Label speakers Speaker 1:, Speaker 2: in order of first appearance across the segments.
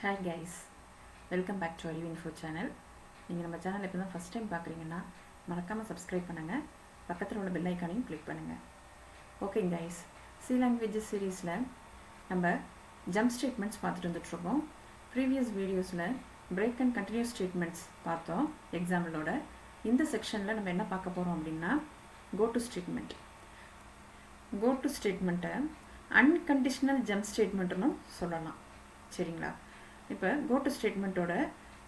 Speaker 1: Hi guys, welcome back to ARIVU channel. நீங்கள் நம்ம channel இப்போ தான் ஃபர்ஸ்ட் டைம் பார்க்குறீங்கன்னா மறக்காமல் சப்ஸ்கிரைப் பண்ணுங்கள், பக்கத்தில் உள்ள பெல் ஐக்கானையும் கிளிக் பண்ணுங்கள். ஓகே guys, C languages சீரீஸில் நம்ம ஜம்ப் ஸ்டேட்மெண்ட்ஸ் பார்த்துட்டு வந்துட்டுருக்கோம். ப்ரீவியஸ் வீடியோஸில் பிரேக் அண்ட் கண்டினியூஸ் ஸ்டேட்மெண்ட்ஸ் பார்த்தோம் எக்ஸாம்பிளோட. இந்த செக்ஷனில் நம்ம என்ன பார்க்க போகிறோம் அப்படின்னா கோட்டு ஸ்டேட்மெண்ட். கோட்டு ஸ்டேட்மெண்ட்டை அன்கண்டிஷனல் ஜம்ப் ஸ்டேட்மெண்ட்டுன்னு சொல்லலாம். சரிங்களா? இப்போ கோட்டு ஸ்டேட்மெண்ட்டோட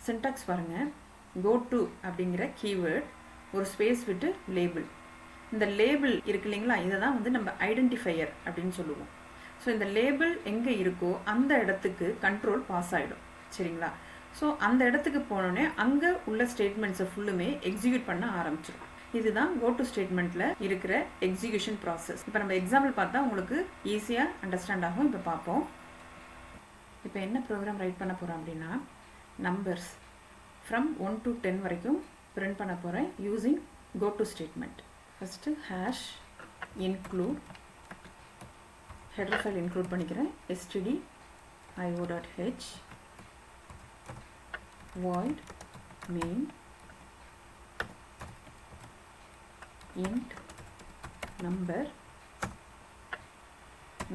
Speaker 1: சின்டாக்ஸ் பாருங்கள். கோட்டு அப்படிங்கிற கீவேர்ட் ஒரு ஸ்பேஸ் விட்டு லேபிள். இந்த லேபிள் இருக்கு இல்லைங்களா, இதை தான் வந்து நம்ம ஐடென்டிஃபையர் அப்படின்னு சொல்லுவோம். ஸோ இந்த லேபிள் எங்கே இருக்கோ அந்த இடத்துக்கு கண்ட்ரோல் பாஸ் ஆகிடும். சரிங்களா? ஸோ அந்த இடத்துக்கு போனோடனே அங்கே உள்ள ஸ்டேட்மெண்ட்ஸை ஃபுல்லுமே எக்ஸிக்யூட் பண்ண ஆரம்பிச்சிடும். இதுதான் கோட்டு ஸ்டேட்மெண்ட்டில் இருக்கிற எக்ஸிக்யூஷன் ப்ராசஸ். இப்போ நம்ம எக்ஸாம்பிள் பார்த்தா உங்களுக்கு ஈஸியாக அண்டர்ஸ்டாண்ட் ஆகும். இப்போ பார்ப்போம். இப்போ என்ன ப்ரோக்ராம் ரைட் பண்ண போகிறோம் அப்படின்னா நம்பர்ஸ் ஃப்ரம் 1 to 10 வரைக்கும் பிரிண்ட் பண்ண போகிறேன் using goto statement. First hash include, header file include பண்ணிக்கிறேன். stdio.h void main int number,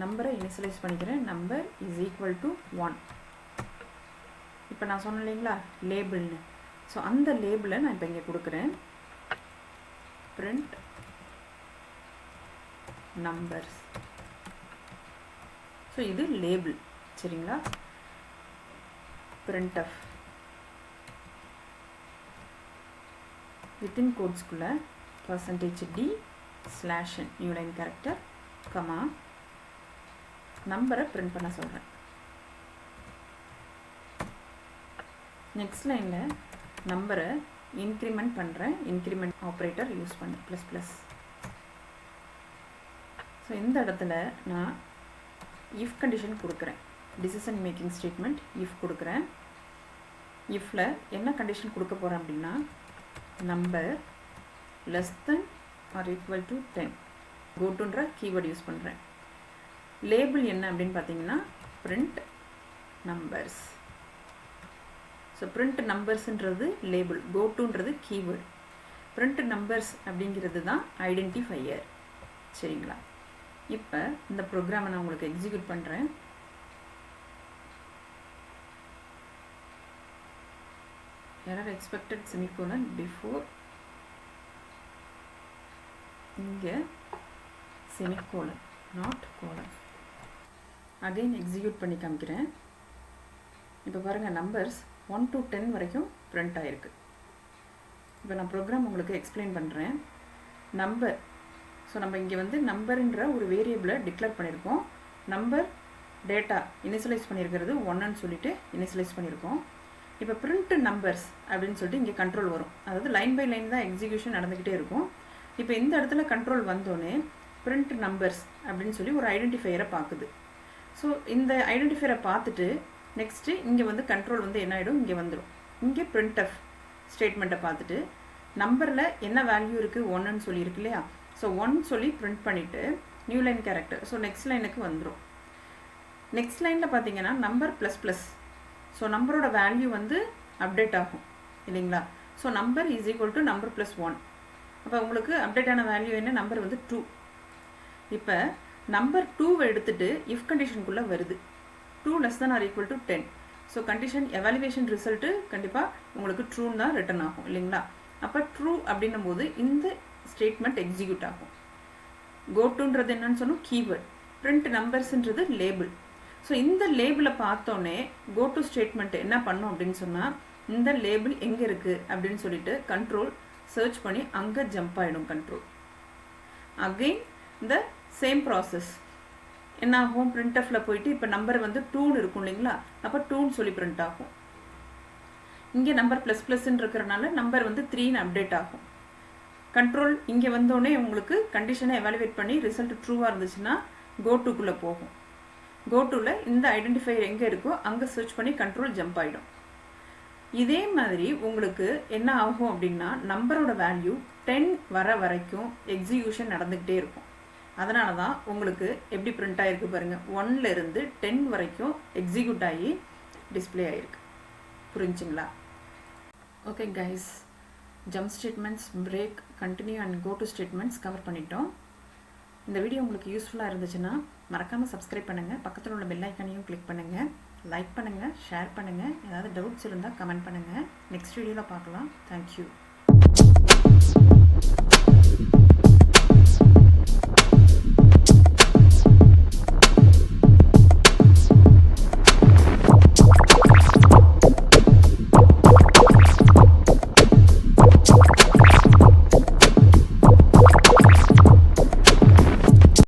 Speaker 1: நம்பரை இனிஷியலைஸ் பண்ணிக்கிறேன். Number is equal to 1. இப்போ நான் சொன்னேன் இல்லைங்களா லேபிள்னு, ஸோ அந்த லேபிளை நான் இப்போ இங்கே கொடுக்குறேன். Print numbers. ஸோ இது லேபிள். சரிங்களா? printf வித்தின் கோட்ஸ்குள்ளே %d/n new line character comma நம்பரை பிரிண்ட் பண்ண சொல்கிறேன். நெக்ஸ்ட் லைனில் நம்பரை இன்க்ரிமெண்ட் பண்ணுறேன். இன்க்ரிமெண்ட் ஆப்ரேட்டர் யூஸ் பண்ணி ++. ஸோ இந்த இடத்துல நான் இஃப் கண்டிஷன் கொடுக்குறேன். டிசிஷன் மேக்கிங் ஸ்டேட்மெண்ட் இஃப் கொடுக்குறேன். இஃப்பில் என்ன கண்டிஷன் கொடுக்க போகிறேன் அப்படின்னா number less than or equal to 10. கோட்டுன்ற கீவேர்டு யூஸ் பண்ணுறேன். லேபிள் என்ன அப்படின்னு பார்த்தீங்கன்னா print numbers. ஸோ print numbersன்றது லேபிள், கோட்டுன்றது கீவேர்டு, print numbers அப்படிங்கிறது தான் ஐடென்டிஃபையர். சரிங்களா? இப்போ இந்த ப்ரோக்ராமை நான் உங்களுக்கு எக்ஸிக்யூட் பண்ணுறேன். எரர் எக்ஸ்பெக்டட் செமிகோலன் பிஃபோர், இங்கே semicolon not colon. Again execute பண்ணி காமிக்கிறேன். இப்போ பாருங்கள் நம்பர்ஸ் 1 to 10 வரைக்கும் பிரிண்ட் ஆகிருக்கு. இப்போ நான் ப்ரோக்ராம் உங்களுக்கு எக்ஸ்பிளைன் பண்ணுறேன். நம்பர், ஸோ நம்ம இங்கே வந்து நம்பர்ன்ற ஒரு வேரியபிளை டிக்ளேர் பண்ணியிருக்கோம். நம்பர் டேட்டா இனிஷியலைஸ் பண்ணியிருக்கிறது 1ன்னு சொல்லிட்டு இனிஷியலைஸ் பண்ணியிருக்கோம். இப்போ பிரிண்ட் நம்பர்ஸ் அப்படின்னு சொல்லிட்டு இங்கே கண்ட்ரோல் வரும். அதாவது லைன் பை லைன் தான் எக்ஸிக்யூஷன் நடந்துக்கிட்டே இருக்கும். இப்போ இந்த இடத்துல கண்ட்ரோல் வந்தோடனே பிரிண்ட் நம்பர்ஸ் அப்படின்னு சொல்லி ஒரு ஐடென்டிஃபையரை பார்க்குது. ஸோ இந்த ஐடென்டிஃபையரை பார்த்துட்டு நெக்ஸ்ட்டு இங்கே வந்து கண்ட்ரோல் வந்து என்ன ஆகிடும், இங்கே வந்துடும். இங்கே printf ஸ்டேட்மெண்ட்டை பார்த்துட்டு நம்பரில் என்ன வேல்யூ இருக்குது 1ன்னு சொல்லியிருக்கு இல்லையா, ஸோ 1 சொல்லி பிரிண்ட் பண்ணிவிட்டு new line character, so next லைனுக்கு வந்துடும். நெக்ஸ்ட் லைனில் பார்த்தீங்கன்னா நம்பர் ++, ஸோ நம்பரோட வேல்யூ வந்து அப்டேட் ஆகும் இல்லைங்களா. So number is equal to number +1. அப்போ உங்களுக்கு அப்டேட் ஆன வேல்யூ என்ன, நம்பர் வந்து 2. இப்போ நம்பர் 2வை எடுத்துகிட்டு இஃப் கண்டிஷனுக்குள்ளே வருது. 2 less than or equal to 10. So condition evaluation result கண்டிப்பாக உங்களுக்கு ட்ரூன்னு தான் ரிட்டர்ன் ஆகும் இல்லைங்களா. அப்போ ட்ரூ அப்படின்னும் போது இந்த ஸ்டேட்மெண்ட் எக்ஸிக்யூட் ஆகும். கோட்டுன்றது என்னன்னு சொன்னோம் கீவேர்ட், பிரிண்ட் நம்பர்ஸ்ன்றது லேபிள். ஸோ இந்த லேபிளை பார்த்தோன்னே கோட்டு ஸ்டேட்மெண்ட் என்ன பண்ணும் அப்படின்னு சொன்னால் இந்த லேபிள் எங்கே இருக்குது அப்படின்னு சொல்லிட்டு கண்ட்ரோல் சர்ச் பண்ணி அங்கே ஜம்ப் ஆகிடும் கண்ட்ரோல். அகெயின் இந்த சேம் ப்ராசஸ் என்ன ஆகும், பிரிண்ட்எஃப்பில் போயிட்டு இப்போ நம்பர் வந்து 2ன்னு இருக்கும் இல்லைங்களா, அப்போ 2ன்னு சொல்லி பிரிண்ட் ஆகும். இங்கே நம்பர் ++ன்னு இருக்கிறனால நம்பர் வந்து 3ன்னு அப்டேட் ஆகும். கண்ட்ரோல் இங்கே வந்தோடனே உங்களுக்கு கண்டிஷனை எவாலுவேட் பண்ணி ரிசல்ட் ட்ரூவாக இருந்துச்சுன்னா கோட்டுக்குள்ளே போகும். கோட்டுவில் இந்த ஐடென்டிஃபையர் எங்கே இருக்கோ அங்கே சர்ச் பண்ணி கண்ட்ரோல் ஜம்ப் ஆகிடும். இதே மாதிரி உங்களுக்கு என்ன ஆகும் அப்படின்னா நம்பரோட வேல்யூ 10 வர வரைக்கும் எக்ஸிக்யூஷன் நடந்துக்கிட்டே இருக்கும். அதனால தான் உங்களுக்கு எப்படி பிரிண்ட் ஆகிருக்கு பாருங்கள், 1லேருந்து 10 வரைக்கும் எக்ஸிக்யூட் ஆகி டிஸ்ப்ளே ஆகிருக்கு. புரிஞ்சுங்களா? Okay guys, jump statements, break, continue and go to statements cover பண்ணிட்டோம். இந்த வீடியோ உங்களுக்கு யூஸ்ஃபுல்லாக இருந்துச்சுன்னா மறக்காமல் சப்ஸ்கிரைப் பண்ணுங்கள், பக்கத்தில் உள்ள பெல் ஐக்கானையும் கிளிக் பண்ணுங்கள், லைக் பண்ணுங்கள், ஷேர் பண்ணுங்கள். ஏதாவது டவுட்ஸ் இருந்தால் கமெண்ட் பண்ணுங்கள். நெக்ஸ்ட் வீடியோவில் பார்க்கலாம். தேங்க்யூ.